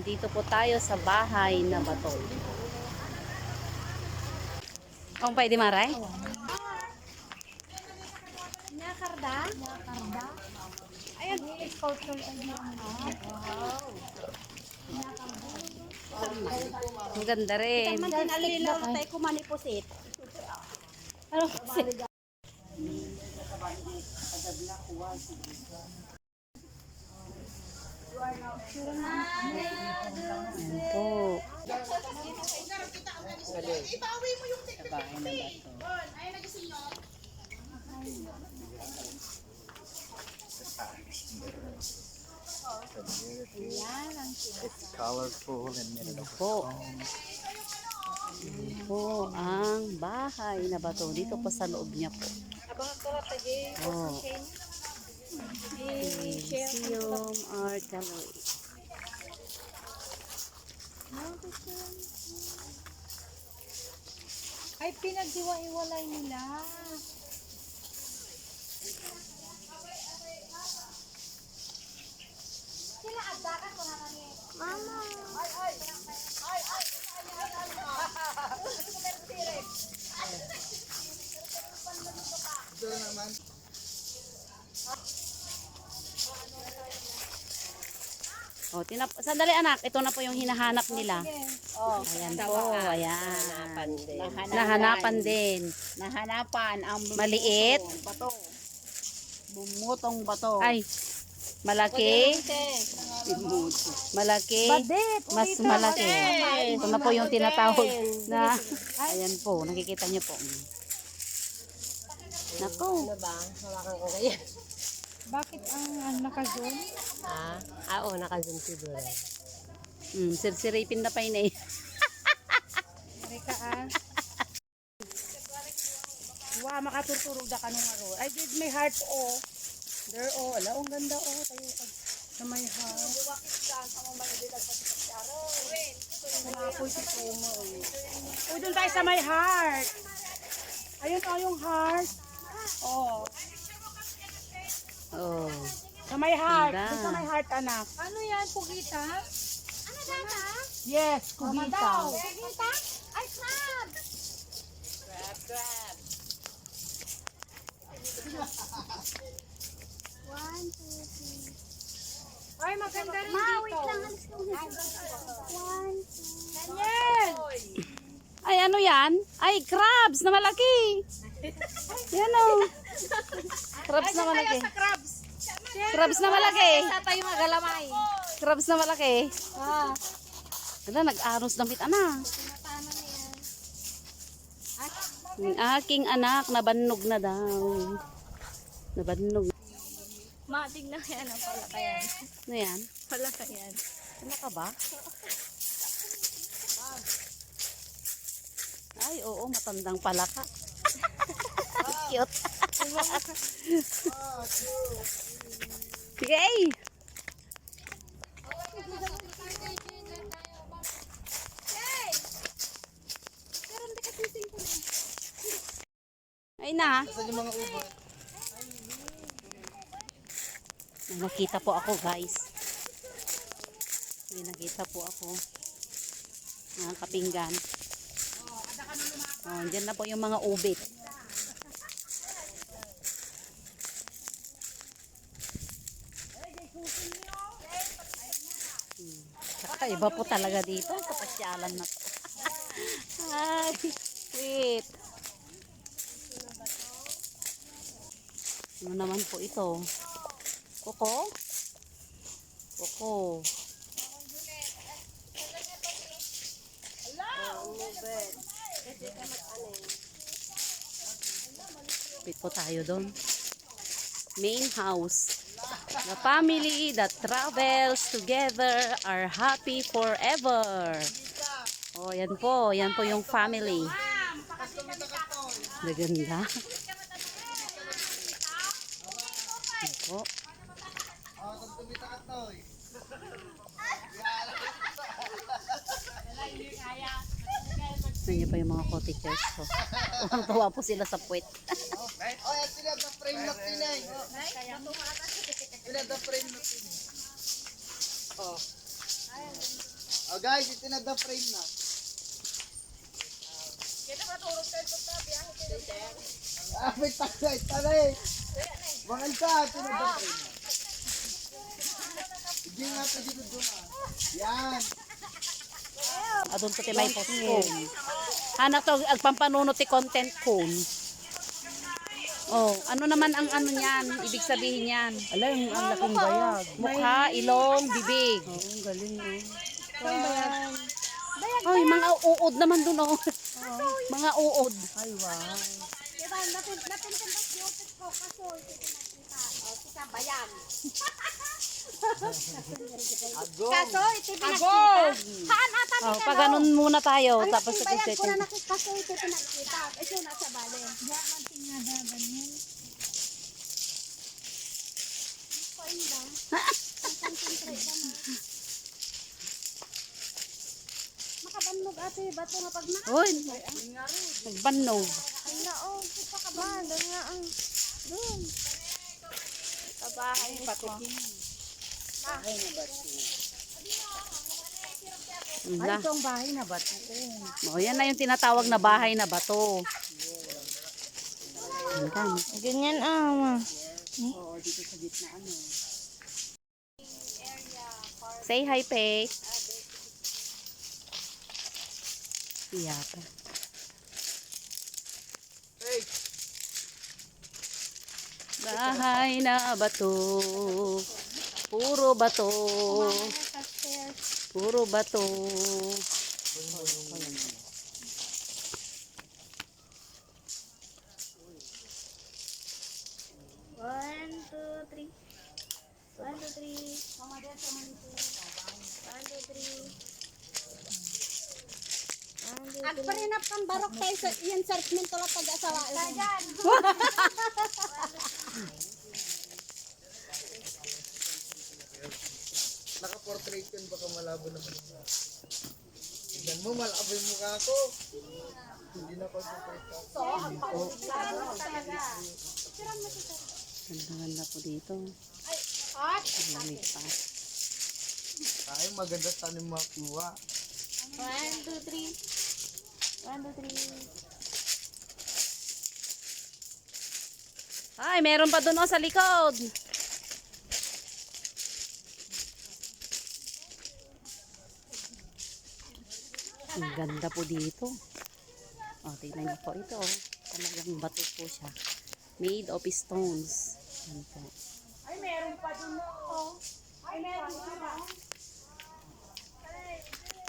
Dito po tayo sa bahay na bato. Kung pwede maray? Nakarda? Nakarda? Ayan, sculpture idea. Wow. Ang ganda rin. Taman din alilaw tayo kumanipusit. Ano kasi? Ayan po. Sa bahay na bato. It's colorful and made of Po. Ayan po ang bahay na bato. Dito po sa loob niya po. Oh. Museum Art Gallery. Ay, pinagdiwa-iwalay nila. Sila agdakan ko na kami. Mama. Oh, sandali anak, ito na po yung hinahanap nila. Oh, Ayan po, ayan. Nahanapan Nahanapan din. Nahanapan ang Maliit. bato. Bumutong bato. Ay, malaki. Malaki. Mas malaki. Ito na po yung tinatawag na, ayan po, nakikita niyo po. Nako. Ano ba? Hawakan ko kaya. Bakit ang naka-zoom? Oo, naka-zoom siguro. Sirsiripin na pa yun eh. Rika Wow, makaturturog da ka nung aro. I did my heart There ala, ang ganda tayo sa may heart. Malapoy si Tomo Uy, doon tayo sa may heart. Ayun yung heart. Oh. Oh. Sa may heart. Ganda. Doon sa may heart, anak. Ano yan, pugita? Ano data? Yes, kugita. Kugita? Ay, crab! Crab. One, two, three. Ay, maganda rin dito. Wait lang. One, two. Daniel! Ay, ano yan? Ay, crabs na malaki. Yan o. Crabs na malaki. Crabs. Crabs na malaki. Sa tayo magalamay. Crabs na malaki. Ganda, nag-aros damit, anak. Yung aking anak, nabannog na daw. Nabannog. Matig na yan ang palakayan. Ano yan? Palakayan. Ano ka ba? Ay, oo, matandang palaka. Cute. Sige. Ay na. May nakita po ako, guys. May nakita po ako. Mga kapinggan. Oh, dyan na po yung mga ubit. Kakaiba po talaga dito. Kapasyalan na to. Ay, sweet. Ano naman po ito? Koko? Koko. Wait po tayo doon. Main house. The family that travels together are happy forever. Oh, yan po. Yan po yung family. Maganda. Yan po. Nandiyan pa yung mga cottagers ko. Tuwang-tuwa po sila sa puwet. Oh, yan sila the frame na pinay. Sila the frame na pinay. Oh. Oh guys, ito na the frame na. May tanay. Mga isa, ito na the frame na. Hindi nga ito dito doon ah. Yan. Adun to ti may postpone. Anak to, agpampanunot ti content cone. Oh, ano naman ang ano niyan? Ibig sabihin niyan. Alam, ang laking bayag. Mukha, ilong, bibig. Oo, ang galing eh. Ay, mga uod naman dun oh. Mga uod. Ay, wow. Diba, napintas yung ko kaso hindi ko nakita. O, kita bayan. Agong. Kaso, ito pinakita. Haan ata Oh, pag ganun muna tayo, Ang tapos laking bayan ko setting. na nakikaso ito pinakita. Ito nasa bale. Diyan, mantingada, ganyan. Painda. Concentrate naman. Makabanlog ate, bato nga pag na. Uy, nagbanog. Ay na, oh, kita ka ba? Doon nga ang, doon. Kabahay ko. Wala. Ito ang bahay na ba? Oh, yan na yung tinatawag na bahay na bato. Ayan. Ganyan ah, Oo, dito sa gitna ano. Say hi, Pe. Yata. Hey, Bahay na bato. Puro bato. Puro bato. One, two, three. One, two, three. One, two, three. Agparinap kang barok tayo sa iyan searchment ko lang pag-asawa. Kajan! naka-portrait yun, baka malabo naman. Tignan mo, malabo yung mukha ko. Hindi na portrait ako. Ganda-ganda po dito. Hot! Lamig pa. Ay, maganda sana yung makuha. One, two, three. One, two, three. Ay, meron pa doon oh, sa likod. Ang ganda po dito. Oh, tingnan niyo po ito. Oh. Talagang bato po siya. Made of stones. Yan po. Ay, meron pa dun oh. Ay, meron pa.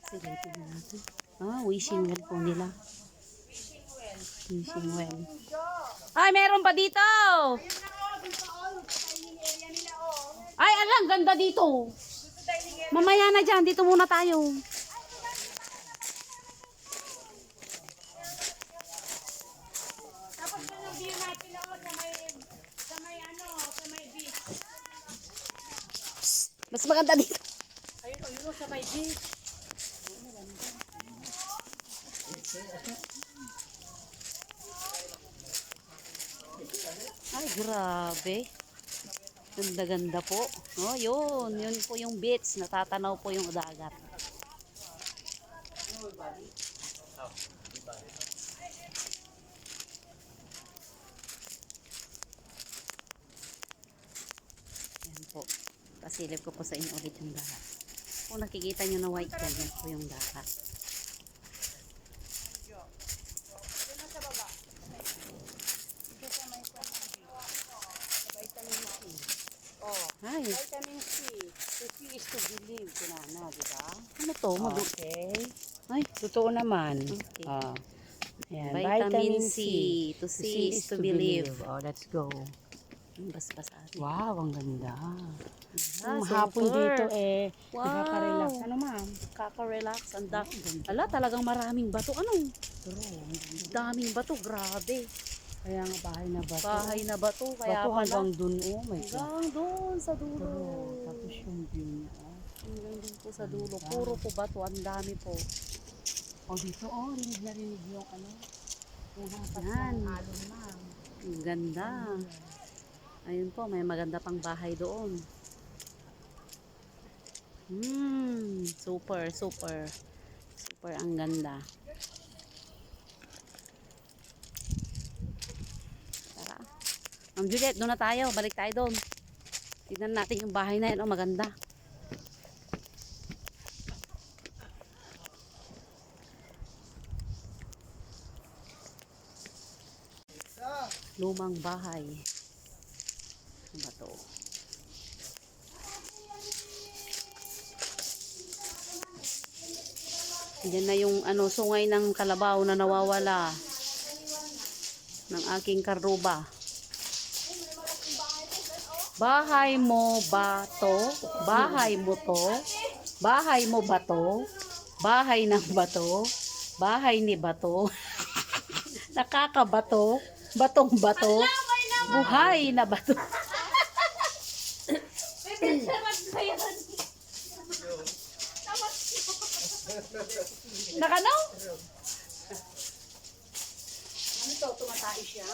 Sige, tingnan natin. Ah, wishing well po nila. Wishing well. Ay, meron pa dito! Ay, alang, ganda dito. Mamaya na dyan, dito muna tayo. Tapos yung view natin ako sa may ano, sa may beach. Mas maganda dito. Ayun, oh, yun sa may beach. Ay, grabe. Ganda-ganda po. Oh, yun. Yun po yung beach. Natatanaw po yung dagat. Yan po. Pasilip ko po sa inyo ulit yung dagat. Kung nakikita nyo na white dyan, yan po yung dagat. Ay, Vitamin C. To see is to believe. Kunana, di ba? ano to? Okay. Ay, Totoo naman. Okay. Ayan, vitamin C. To see is to believe. Oh, let's go. Bas-bas ate. Wow, ang ganda. Ah, Ang hapon super. dito Wow. nakaka-relax. Ano ma'am? Kaka-relax. Ang ala, talagang maraming bato. Ano? Daming bato. Grabe. Kaya nga bahay na bato. Bahay na bato. Kaya Bato pala. hanggang dun. Oh my God. Hanggang doon sa dulo. Tapos yung view niya. Hanggang doon po sa dulo. Puro po bato. Ang dami po. Oh, dito rinig na rinig yung ano. Yung hampas Yan. ng alon ma'am. Ang ganda. Ayun po. May maganda pang bahay doon. Super, super. Super ang ganda. Tara. Ma'am Juliet, doon na tayo. Balik tayo doon. Tignan natin yung bahay na yun. Oh, maganda. Lumang bahay. Ano ba to? Yan na yung ano, sungay ng kalabaw na nawawala ng aking karuba. Bahay mo ba to? Bahay mo to? Bahay mo ba to? Bahay ng bato? Bahay ni bato? Nakakabato? Batong bato? Buhay na bato? Nakano? Ano to? Tumatay siya?